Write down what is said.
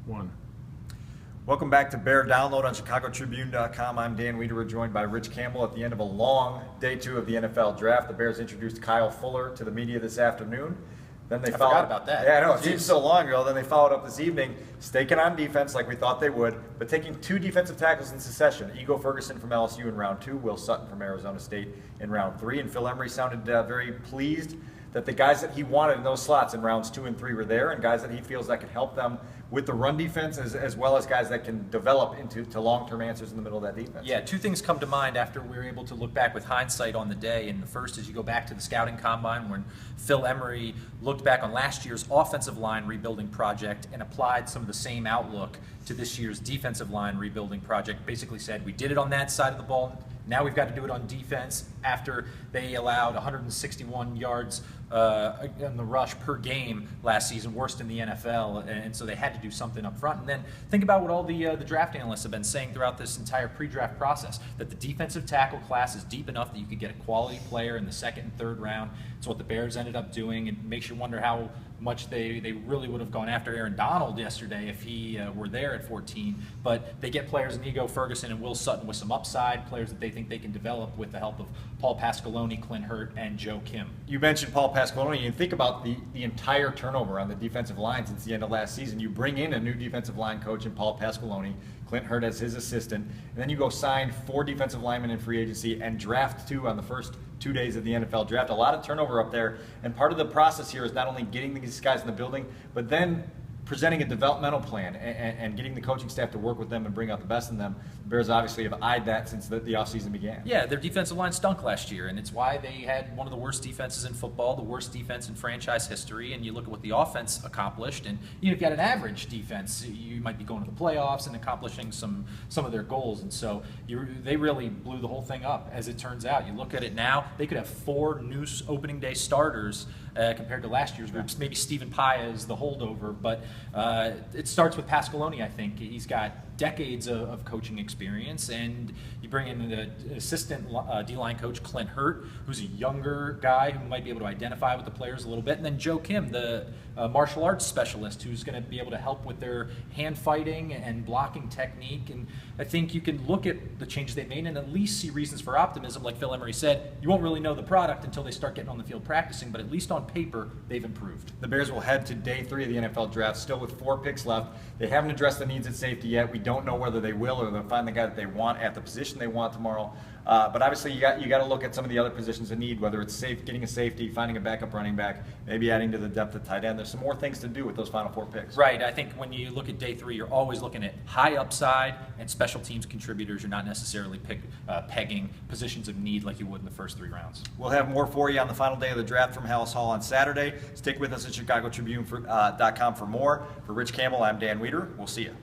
1. Welcome back to Bear Download on ChicagoTribune.com. I'm Dan Wiederer, joined by Rich Campbell at the end of a long day 2 of the NFL Draft. The Bears introduced Kyle Fuller to the media this afternoon. Then they forgot about that. Yeah, I know. It seems so long ago. Then they followed up this evening, staking on defense like we thought they would, but taking 2 defensive tackles in succession. Ferguson from LSU in round 2, Will Sutton from Arizona State in round 3. And Phil Emery sounded very pleased that the guys that he wanted in those slots in rounds 2 and 3 were there, and guys that he feels that could help them with the run defense, as well as guys that can develop into long-term answers in the middle of that defense. Yeah, 2 things come to mind after we were able to look back with hindsight on the day. And the first is you go back to the scouting combine when Phil Emery looked back on last year's offensive line rebuilding project and applied some of the same outlook to this year's defensive line rebuilding project. Basically said, we did it on that side of the ball. Now we've got to do it on defense after they allowed 161 yards in the rush per game last season, worst in the NFL, and so they had to do something up front. And then think about what all the draft analysts have been saying throughout this entire pre-draft process, that the defensive tackle class is deep enough that you could get a quality player in the 2nd and 3rd round. It's what the Bears ended up doing. It makes you wonder how much they really would have gone after Aaron Donald yesterday if he were there at 14. But they get players in Ferguson and Will Sutton with some upside, players that they think they can develop with the help of Paul Pasqualoni, Clint Hurt, and Joe Kim. You mentioned Paul Pasqualoni. You think about the entire turnover on the defensive line since the end of last season. You bring in a new defensive line coach in Paul Pasqualoni, Clint Hurt as his assistant, and then you go sign 4 defensive linemen in free agency and draft 2 on the first 2 days of the NFL Draft. A lot of turnover up there, and part of the process here is not only getting these guys in the building, but then presenting a developmental plan and getting the coaching staff to work with them and bring out the best in them. The Bears obviously have eyed that since the offseason began. Yeah, their defensive line stunk last year, and it's why they had one of the worst defenses in football, the worst defense in franchise history. And you look at what the offense accomplished, and even if you had an average defense, you might be going to the playoffs and accomplishing some of their goals. And so they really blew the whole thing up, as it turns out. You look at it now, they could have 4 new opening day starters compared to last year's groups. Maybe Stephen Paia is the holdover, but it starts with Pasqualoni, I think. He's got decades of coaching experience, and you bring in the assistant D-line coach, Clint Hurt, who's a younger guy who might be able to identify with the players a little bit, and then Joe Kim, the martial arts specialist, who's going to be able to help with their hand fighting and blocking technique. And I think you can look at the changes they made and at least see reasons for optimism. Like Phil Emery said, you won't really know the product until they start getting on the field practicing, but at least on paper, they've improved. The Bears will head to day 3 of the NFL Draft, still with 4 picks left. They haven't addressed the needs at safety yet. We don't know whether they will or they'll find the guy that they want at the position they want tomorrow. But obviously, you got to look at some of the other positions in need, whether it's getting a safety, finding a backup running back, maybe adding to the depth at tight end. There's some more things to do with those final 4 picks. Right. I think when you look at day 3, you're always looking at high upside and special teams contributors. You're not necessarily pegging positions of need like you would in the first 3 rounds. We'll have more for you on the final day of the draft from Hallis Hall on Saturday. Stick with us at ChicagoTribune.com for more. For Rich Campbell, I'm Dan Wiederer. We'll see you.